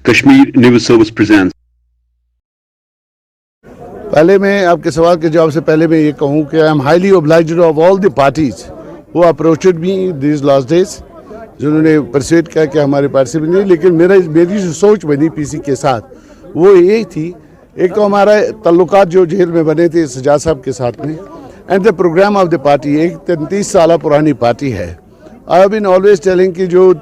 Kashmir News Service presents. पहले मैं आपके सवाल के जवाब से पहले मैं ये कहूँ कि I am highly obliged of all the parties who approached me this last days, जिन्होंने परसुएट किया कि हमारे पार्टी से भी नहीं, लेकिन मेरी जो सोच बनी पीसी के साथ वो यही थी। एक तो हमारा तल्लुकात जो जेल में बने थे सजाद साहब के साथ में, and the programme of the party, एक 33 साल पुरानी पार्टी है। I have been always telling कि जो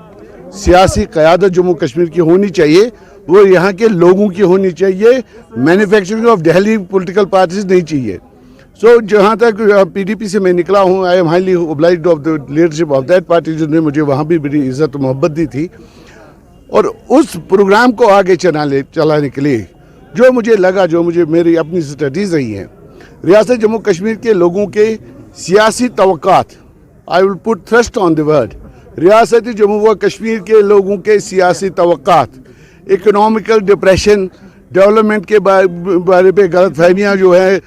सियासी क़यादत जम्मू कश्मीर की होनी चाहिए वो यहाँ के लोगों की होनी चाहिए, manufacturing of Delhi political parties नहीं चाहिए। सो जहाँ तक पीडीपी से मैं निकला हूँ, I am highly obliged of the leadership of that party, जिन्होंने मुझे वहाँ भी बड़ी इज्जत और मोहब्बत दी थी, और उस प्रोग्राम को आगे चलाने के लिए जो मुझे लगा, जो मुझे मेरी अपनी स्टडीज़ रही हैं, रियासत जम्मू कश्मीर के लोगों के सियासी तवक्कात, I will put thrust on the word, रियासत जम्मू व कश्मीर के लोगों के सियासी तवक्कात, इकोनॉमिकल डिप्रेशन, डेवलपमेंट के बारे में गलत फहमियाँ जो है,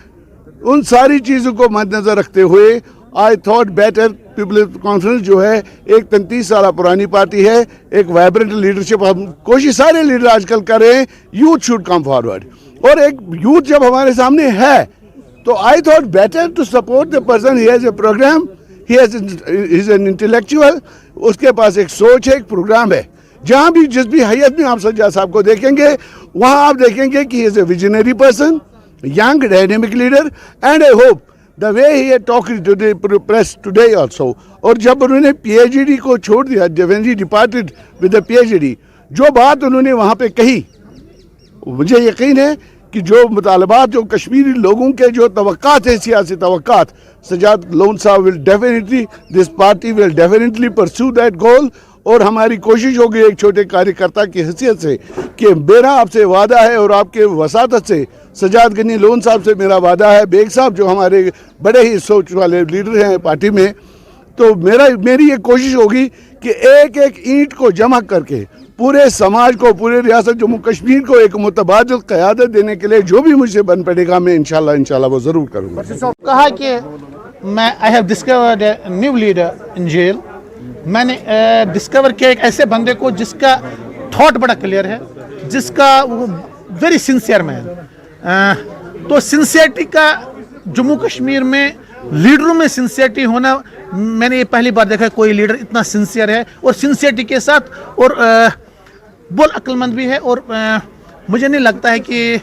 उन सारी चीज़ों को मद्देनज़र रखते हुए आई थॉट बेटर पीपल कॉन्फ्रेंस जो है, एक 33 साल पुरानी पार्टी है, एक वाइब्रेंट लीडरशिप हम कोशिश सारे लीडर आजकल कर रहे हैं, यूथ शुड कम फॉरवर्ड, और एक यूथ जब हमारे सामने है तो I thought better to support the person, he has a programme, he is an intellectual, उसके पास एक सोच है, एक प्रोग्राम है। जहाँ भी जिस भी हैयत में आप सज्जाद साहब को देखेंगे वहाँ आप देखेंगे कि he is a visionary person, young dynamic leader, and I hope the way he had talked to the press today also, और जब उन्होंने PhD को छोड़ दिया, when he departed with the PhD, जो बात उन्होंने वहाँ पे कही, मुझे यकीन है कि जो मुतालबात जो कश्मीरी लोगों के जो तवक्कात है, सियासी तवक्कात, सजाद लोन साहब will definitely, this party will definitely pursue that goal, और हमारी कोशिश होगी एक छोटे कार्यकर्ता की हैसियत से कि मेरा आपसे वादा है, और आपके वसातत से सजाद गनी लोन साहब से मेरा वादा है, बेग साहब जो हमारे बड़े ही सोच वाले लीडर हैं पार्टी में, तो मेरी ये कोशिश होगी कि एक एक ईंट को जमा करके पूरे समाज को, पूरे रियासत जम्मू कश्मीर को एक मुतबादिल क़यादत देने के लिए जो भी मुझसे बन पड़ेगा मैं इंशाल्लाह वो ज़रूर करूँगा। कहा कि मैं I have discovered a new leader in jail, मैंने डिस्कवर किया एक ऐसे बंदे को जिसका थॉट बड़ा क्लियर है, जिसका वेरी सिंसियर मैन, तो सिंसियरिटी का जम्मू कश्मीर में लीडरों में सिंसियरिटी होना, मैंने ये पहली बार देखा कोई लीडर इतना सिंसियर है, और सिंसियरिटी के साथ और बहुत अक्लमंद भी है, और मुझे नहीं लगता है कि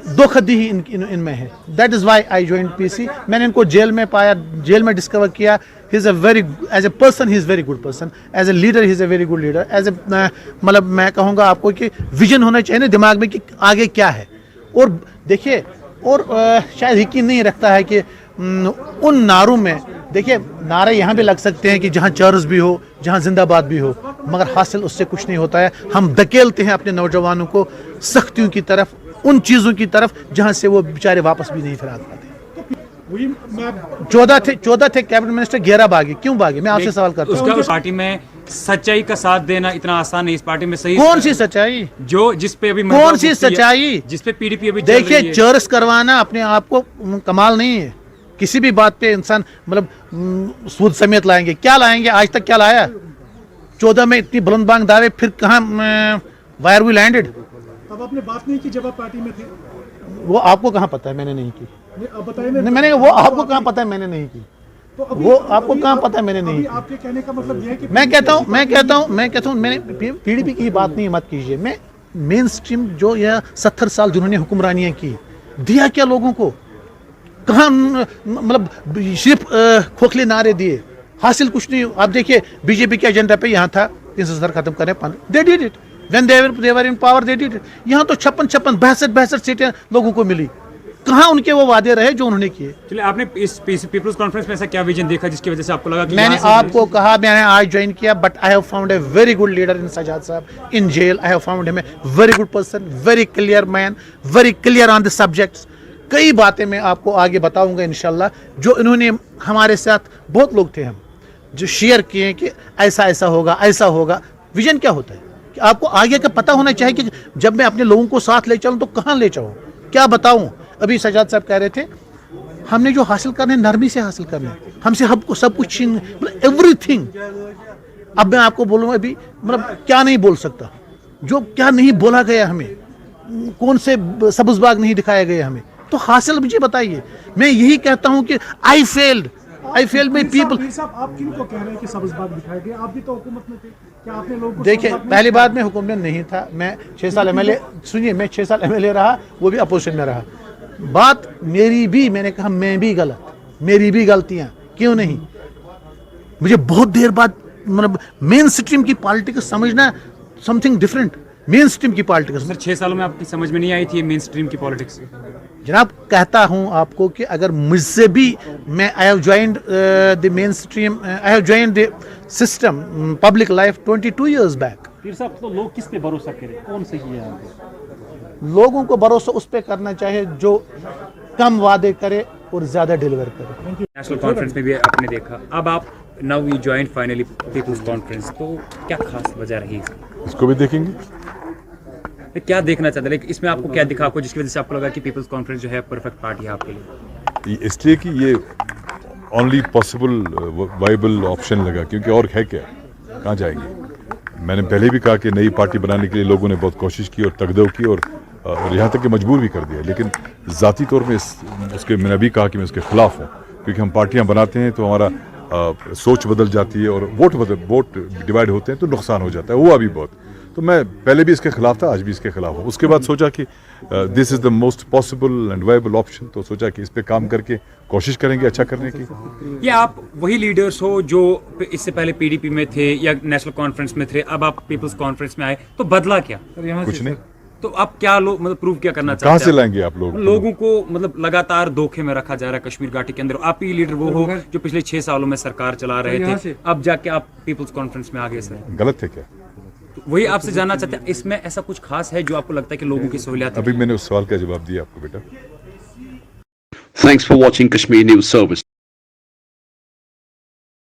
धोखाधड़ी ही इनमें है। That is why I join PC. मैंने इनको जेल में पाया, जेल में डिस्कवर किया, he is a very, as a person he is very good person, as a leader he is a very good leader, as a मतलब मैं कहूँगा आपको कि विजन होना चाहिए ना दिमाग में कि आगे क्या है। और देखिए, और शायद यकीन नहीं रखता है कि उन नारों में, देखिए नारे यहाँ भी लग सकते हैं कि जहाँ चर्च भी हो, जहाँ जिंदाबाद भी हो, मगर हासिल उससे कुछ नहीं होता है। हम धकेलते हैं अपने नौजवानों को सख्तियों की तरफ, उन चीज़ों की तरफ जहाँ से वो बेचारे वापस भी नहीं फिर आ पाते। 14 थे कैबिनेट मिनिस्टर, 11 भागे, क्यों भागे? मैं आपसे सवाल करता हूँ। उस पार्टी में सच्चाई का साथ देना इतना आसान नहीं, इस पार्टी में सही कौन सी सच्चाई, जो जिस पे अभी कौन सी सच्चाई, जिस पे पीडीपी अभी देखिए चर्च करवाना अपने आप को कमाल नहीं है। किसी भी बात पे इंसान मतलब सूद समेत लाएंगे, क्या लाएंगे? आज तक क्या लाया? 14 में इतनी बुलंद बांग दावे, फिर कहाँ वायर वी लैंडेड? अब आपने बात नहीं की जब आप पार्टी में थे, वो आपको कहाँ पता है मैंने नहीं की? अब बताइए, मैंने वो आपको कहाँ पता है मैंने नहीं की? तो वो आपको कहाँ पता है मैंने नहीं की? आपके कहने का मतलब ये है कि मैं कहता हूँ मैंने पीडीपी की बात नहीं मत कीजिए। मैं मेन स्ट्रीम जो यह 70 साल जिन्होंने हुक्मरानियाँ की, दिया क्या लोगों को? कहाँ मतलब सिर्फ खोखले नारे दिए, हासिल कुछ नहीं। आप देखिए बीजेपी के एजेंडा पे यहाँ था 370 खत्म करें, they did it when they were in power, they did it. यहाँ तो 56 सीटें लोगों को मिली, कहाँ उनके वो वादे रहे जो उन्होंने किए? चलिए, आपने इस पीपल्स कॉन्फ्रेंस में ऐसा क्या विजन देखा जिसकी वजह से आपको लगा कि मैंने आपको कहा, मैंने आज ज्वाइन किया, but I have found a very good leader in Sajad sahab in jail. I have found him a very good person, very clear man, very clear on the subjects. कई बातें मैं आपको आगे बताऊंगा इंशाल्लाह, जो इन्होंने हमारे साथ, बहुत लोग थे हम जो शेयर किए कि ऐसा ऐसा होगा, ऐसा होगा। विजन क्या होता है कि आपको आगे का पता होना चाहिए कि जब मैं अपने लोगों को साथ ले चलूँ तो कहाँ ले जाऊँ, क्या बताऊँ। अभी सजाद साहब कह रहे थे हमने जो हासिल करना है नरमी से हासिल करना है, हमसे हमको सब कुछ छीन, मतलब एवरीथिंग। अब मैं आपको बोलूँगा अभी मतलब क्या नहीं बोल सकता, जो क्या नहीं बोला गया हमें, कौन से सब्ज बाग नहीं दिखाया गया हमें, तो हासिल मुझे बताइए। मैं यही कहता हूं कि आई फेल्ड माई पीपल। पीर साहब, आप किन को कह रहे हैं कि सब्ज बाग दिखाए गए? आप भी तो हुकूमत में थे, क्या आपने लोगों को देखिए, सब्ज बाग में पहली बात मैं हुकूमत में नहीं था, मैं 6 साल एमएलए, सुनिए, मैं 6 साल एमएलए रहा, वो भी अपोजिशन में रहा। बात मेरी भी, मैंने कहा मैं भी गलत, मेरी भी गलतियां, क्यों नहीं। मुझे बहुत देर बाद मतलब मेन स्ट्रीम की पॉलिटिक्स समझना समथिंग डिफरेंट। मेन स्ट्रीम की पॉलिटिक्स, सर 6 सालों में आपकी समझ में नहीं आई थी मेन स्ट्रीम की पॉलिटिक्स? जनाब कहता हूं आपको कि अगर मुझसे भी, मैं I have joined the main stream, I have joined the system public life 22 years back. पीर साहब, तो लोग किस पे भरोसा करें, कौन सही है आपको? लोगों को भरोसा उस पे करना चाहिए जो कम वादे करे और ज्यादा डिलीवर करे। नेशनल कॉन्फ्रेंस में भी आपने देखा, अब आप now you join finally People's Conference, तो क्या खास वजह रही इसकी? इसको भी देखेंगे। क्या देखना चाहते हैं इसमें, आपको क्या दिखा आपको जिसकी वजह से आपको लगा कि पीपल्स कॉन्फ्रेंस जो है परफेक्ट पार्टी है आपके लिए? इसलिए कि ये ओनली पॉसिबल वाइबल ऑप्शन लगा, क्योंकि और है क्या, कहाँ जाएंगे। मैंने पहले भी कहा कि नई पार्टी बनाने के लिए लोगों ने बहुत कोशिश की और तगदो की और यहाँ तक कि मजबूर भी कर दिया, लेकिन ज़ाती तौर में उसके मैंने भी कहा कि मैं उसके खिलाफ हूँ, क्योंकि हम पार्टियाँ बनाते हैं तो हमारा सोच बदल जाती है और वोट डिवाइड होते हैं तो नुकसान हो जाता है, हुआ भी बहुत। तो मैं पहले भी इसके खिलाफ था, आज भी इसके खिलाफ हूँ। उसके बाद सोचा कि this is the most possible and viable option, तो सोचा कि इस पे काम करके कोशिश करेंगे अच्छा करने की। या आप वही लीडर्स हो जो इससे पहले पीडीपी में थे या नेशनल कॉन्फ्रेंस में थे, अब आप पीपल्स कॉन्फ्रेंस में आए, तो बदला क्या? कुछ नहीं। तो आप क्या मतलब प्रूव क्या करना चाहते कहाँ हैं? से लाएंगे आप लोगों को मतलब लगातार धोखे में रखा जा रहा है कश्मीर घाटी के अंदर। आप ही लीडर वो हो जो पिछले 6 सालों में सरकार चला रहे थे, अब जाके आप पीपल्स कॉन्फ्रेंस में आ गए सर। गलत है क्या? तो वही आपसे जानना चाहते हैं, इसमें ऐसा कुछ खास है जो आपको लगता है कि लोगों की सहूलियत? अभी मैंने उस सवाल का जवाब दिया आपको बेटा। Thanks for watching Kashmir News Service.